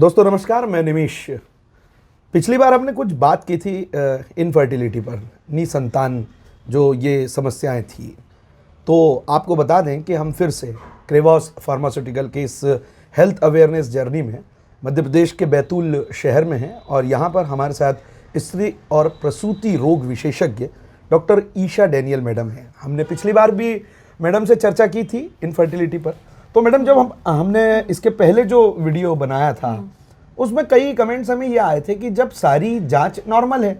दोस्तों नमस्कार, मैं निमिष। पिछली बार हमने कुछ बात की थी इनफर्टिलिटी पर, निसंतान जो ये समस्याएं थी। तो आपको बता दें कि हम फिर से क्रेवॉस फार्मास्यूटिकल के इस हेल्थ अवेयरनेस जर्नी में मध्य प्रदेश के बैतूल शहर में हैं और यहाँ पर हमारे साथ स्त्री और प्रसूति रोग विशेषज्ञ डॉक्टर ईशा डैनियल मैडम हैं। हमने पिछली बार भी मैडम से चर्चा की थी इनफर्टिलिटी पर। तो मैडम, जब हमने इसके पहले जो वीडियो बनाया था उसमें कई कमेंट्स हमें ये आए थे कि जब सारी जांच नॉर्मल है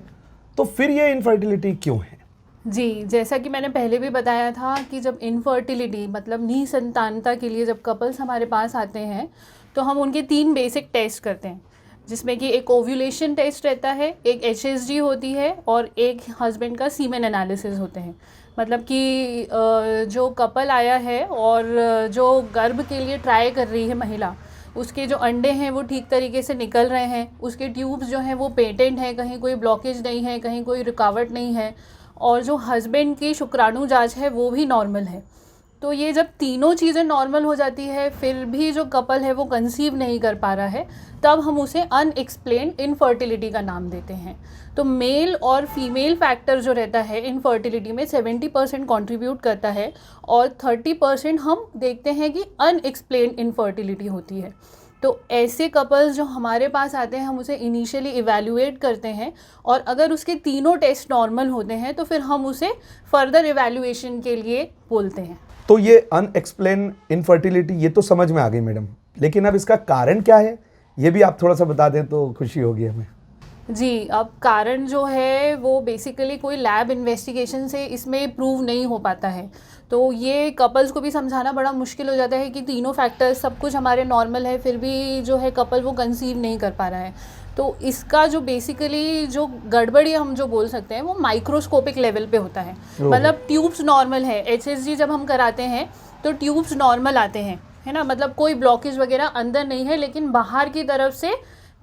तो फिर ये इनफर्टिलिटी क्यों है? जी, जैसा कि मैंने पहले भी बताया था कि जब इनफर्टिलिटी मतलब निसंतानता के लिए जब कपल्स हमारे पास आते हैं तो हम उनके 3 बेसिक टेस्ट करते हैं, जिसमें कि एक ओव्यूलेशन टेस्ट रहता है, एक HSG होती है और एक हस्बैंड का सीमेन एनालिसिस होते हैं। मतलब कि जो कपल आया है और जो गर्भ के लिए ट्राई कर रही है महिला, उसके जो अंडे हैं वो ठीक तरीके से निकल रहे हैं, उसके ट्यूब्स जो हैं वो पेटेंट हैं, कहीं कोई ब्लॉकेज नहीं है, कहीं कोई रुकावट नहीं है, और जो हस्बैंड की शुक्राणु जांच है वो भी नॉर्मल है। तो ये जब तीनों चीज़ें नॉर्मल हो जाती है फिर भी जो कपल है वो कंसीव नहीं कर पा रहा है, तब हम उसे अनएक्सप्लेन्ड इनफर्टिलिटी का नाम देते हैं। तो मेल और फीमेल फैक्टर जो रहता है इनफर्टिलिटी में 70% कंट्रीब्यूट करता है और 30% हम देखते हैं कि अनएक्सप्लेन्ड इनफर्टिलिटी होती है। तो ऐसे कपल्स जो हमारे पास आते हैं हम उसे इनिशियली इवैल्यूएट करते हैं और अगर उसके तीनों टेस्ट नॉर्मल होते हैं तो फिर हम उसे फर्दर इवैल्यूएशन के लिए बोलते हैं। तो ये अनएक्सप्लेन इनफर्टिलिटी ये तो समझ में आ गई मैडम, लेकिन अब इसका कारण क्या है ये भी आप थोड़ा सा बता दें तो खुशी होगी हमें। जी, अब कारण जो है वो बेसिकली कोई लैब इन्वेस्टिगेशन से इसमें प्रूव नहीं हो पाता है। तो ये कपल्स को भी समझाना बड़ा मुश्किल हो जाता है कि तीनों फैक्टर्स सब कुछ हमारे नॉर्मल है फिर भी जो है कपल वो कंसीव नहीं कर पा रहा है। तो इसका जो बेसिकली जो गड़बड़ी हम जो बोल सकते हैं वो माइक्रोस्कोपिक लेवल पे होता है। मतलब ट्यूब्स नॉर्मल है, HSG जब हम कराते हैं तो ट्यूब्स नॉर्मल आते हैं, है ना, मतलब कोई ब्लॉकेज वगैरह अंदर नहीं है, लेकिन बाहर की तरफ से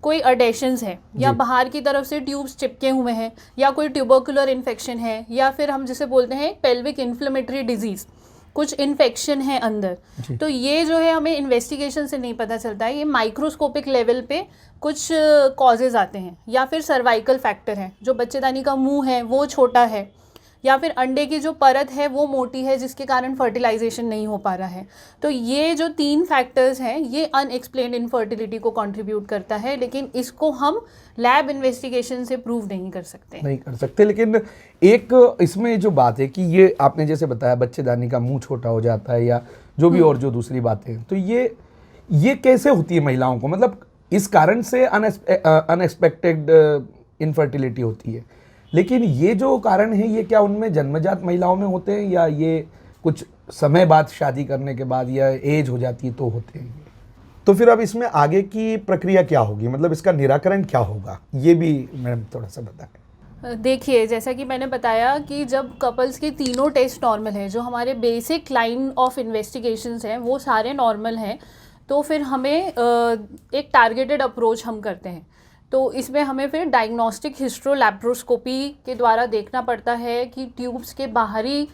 कोई अडेशंस है या बाहर की तरफ से ट्यूब्स चिपके हुए हैं या कोई ट्यूबरकुलर इन्फेक्शन है या फिर हम जिसे बोलते हैं पेल्विक इन्फ्लेमेटरी डिजीज़, कुछ इन्फेक्शन है अंदर। तो ये जो है हमें इन्वेस्टिगेशन से नहीं पता चलता है, ये माइक्रोस्कोपिक लेवल पे कुछ कॉजेज़ आते हैं। या फिर सर्वाइकल फैक्टर है, जो बच्चेदानी का मुंह है वो छोटा है, या फिर अंडे की जो परत है वो मोटी है जिसके कारण फर्टिलाइजेशन नहीं हो पा रहा है। तो ये जो 3 फैक्टर्स हैं ये अनएक्सप्लेन्ड इनफर्टिलिटी को कंट्रीब्यूट करता है, लेकिन इसको हम लैब इन्वेस्टिगेशन से प्रूव नहीं कर सकते। लेकिन एक इसमें जो बात है कि ये आपने जैसे बताया बच्चेदानी का मुंह छोटा हो जाता है या जो भी और जो दूसरी बातें, तो ये कैसे होती है महिलाओं को? मतलब इस कारण से अनएक्सपेक्टेड इनफर्टिलिटी होती है, लेकिन ये जो कारण है ये क्या उनमें जन्मजात महिलाओं में होते हैं या ये कुछ समय बाद शादी करने के बाद या एज हो जाती है तो होते हैं? तो फिर अब इसमें आगे की प्रक्रिया क्या होगी, मतलब इसका निराकरण क्या होगा, ये भी मैडम थोड़ा सा बताएं। देखिए, जैसा कि मैंने बताया कि जब कपल्स के तीनों टेस्ट नॉर्मल हैं, जो हमारे बेसिक लाइन ऑफ इन्वेस्टिगेशंस हैं वो सारे नॉर्मल हैं, तो फिर हमें एक टारगेटेड अप्रोच हम करते हैं। तो इसमें हमें फिर डायग्नोस्टिक हिस्ट्रोलैप्रोस्कोपी के द्वारा देखना पड़ता है कि ट्यूब्स के बाहरी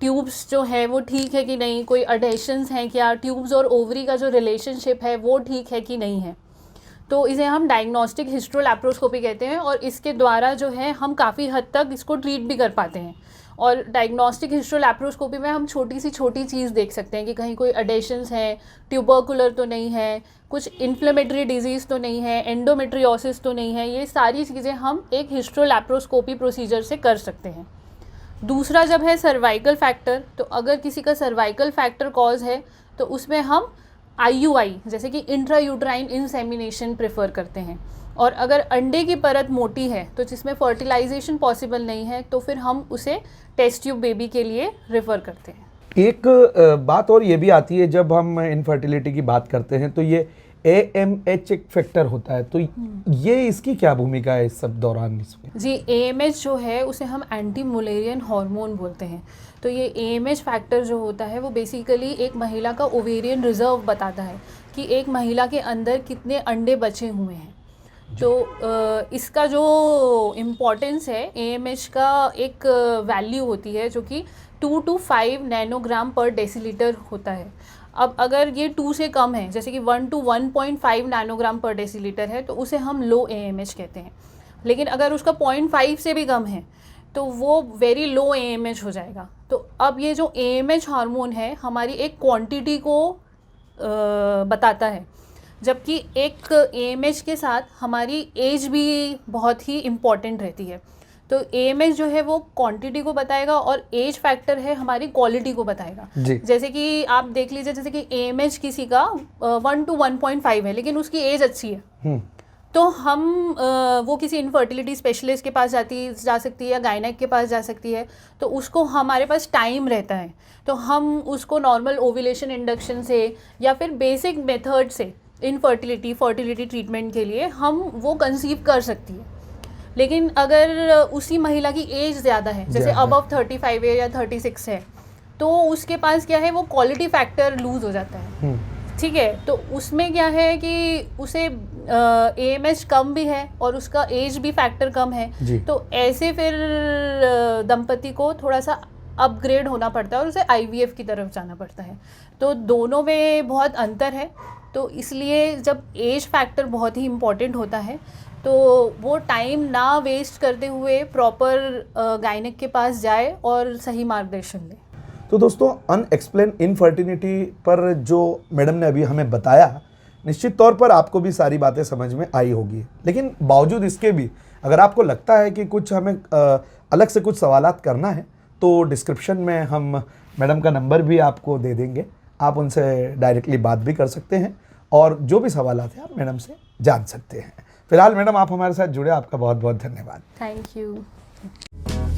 ट्यूब्स जो है वो ठीक है कि नहीं, कोई अडेशंस हैं क्या, ट्यूब्स और ओवरी का जो रिलेशनशिप है वो ठीक है कि नहीं है। तो इसे हम डायग्नोस्टिक हिस्ट्रोलैप्रोस्कोपी कहते हैं और इसके द्वारा जो है हम काफ़ी हद तक इसको ट्रीट भी कर पाते हैं। और डायग्नोस्टिक हिस्ट्रोलैप्रोस्कोपी में हम छोटी सी छोटी चीज़ देख सकते हैं कि कहीं कोई अडेशंस हैं, ट्यूबरकुलर तो नहीं है, कुछ इन्फ्लेमेटरी डिजीज़ तो नहीं है, एंडोमेट्रियोसिस तो नहीं है। ये सारी चीज़ें हम एक हिस्ट्रोलैप्रोस्कोपी प्रोसीजर से कर सकते हैं। दूसरा जब है सर्वाइकल फैक्टर, तो अगर किसी का सर्वाइकल फैक्टर कॉज है तो उसमें हम IUI जैसे कि इंट्रा यूट्राइन इंसेमिनेशन प्रेफर करते हैं। और अगर अंडे की परत मोटी है तो जिसमें फर्टिलाइजेशन पॉसिबल नहीं है तो फिर हम उसे टेस्ट ट्यूब बेबी के लिए रेफ़र करते हैं। एक बात और ये भी आती है जब हम इनफर्टिलिटी की बात करते हैं तो ये AMH एक फैक्टर होता है, तो ये इसकी क्या भूमिका है इस सब दौरान इसमें? जी, AMH जो है उसे हम एंटी मुलेरियन हार्मोन बोलते हैं। तो ये AMH फैक्टर जो होता है वो बेसिकली एक महिला का ओवेरियन रिजर्व बताता है कि एक महिला के अंदर कितने अंडे बचे हुए हैं। तो इसका जो इम्पोर्टेंस है, AMH का एक वैल्यू होती है जो कि 2 to 5 नैनोग्राम पर डेसीलीटर होता है। अब अगर ये 2 से कम है, जैसे कि 1 to 1.5 नैनोग्राम पर डेसीलीटर है, तो उसे हम लो AMH कहते हैं। लेकिन अगर उसका 0.5 से भी कम है तो वो वेरी लो AMH हो जाएगा। तो अब ये जो AMH हार्मोन है हमारी एक क्वांटिटी को बताता है, जबकि एक AMH के साथ हमारी एज भी बहुत ही इम्पॉर्टेंट रहती है। तो AMH जो है वो क्वांटिटी को बताएगा और एज फैक्टर है हमारी क्वालिटी को बताएगा। जैसे कि आप देख लीजिए, जैसे कि AMH किसी का 1 to 1.5 है लेकिन उसकी एज अच्छी है, तो हम वो किसी इनफर्टिलिटी स्पेशलिस्ट के पास जा सकती है या गायनेक के पास जा सकती है। तो उसको हमारे पास टाइम रहता है तो हम उसको नॉर्मल ओव्यूलेशन इंडक्शन से या फिर बेसिक मेथड से फर्टिलिटी ट्रीटमेंट के लिए हम वो कंसीव कर सकती है। लेकिन अगर उसी महिला की एज ज़्यादा है, जैसे अबव 35 है या 36 है, तो उसके पास क्या है, वो क्वालिटी फैक्टर लूज हो जाता है। ठीक है, तो उसमें क्या है कि उसे AMH कम भी है और उसका एज भी फैक्टर कम है, तो ऐसे फिर दंपति को थोड़ा सा अपग्रेड होना पड़ता है और उसे IVF की तरफ जाना पड़ता है। तो दोनों में बहुत अंतर है। तो इसलिए जब एज फैक्टर बहुत ही इम्पॉर्टेंट होता है तो वो टाइम ना वेस्ट करते हुए प्रॉपर गायनेक के पास जाए और सही मार्गदर्शन ले। तो दोस्तों, अनएक्सप्लेन इनफर्टिलिटी पर जो मैडम ने अभी हमें बताया, निश्चित तौर पर आपको भी सारी बातें समझ में आई होगी। लेकिन बावजूद इसके भी अगर आपको लगता है कि कुछ हमें अलग से कुछ सवालात करना है तो डिस्क्रिप्शन में हम मैडम का नंबर भी आपको दे देंगे, आप उनसे डायरेक्टली बात भी कर सकते हैं और जो भी सवालात हैं आप मैडम से जान सकते हैं। फिलहाल मैडम आप हमारे साथ जुड़े, आपका बहुत बहुत धन्यवाद। Thank you.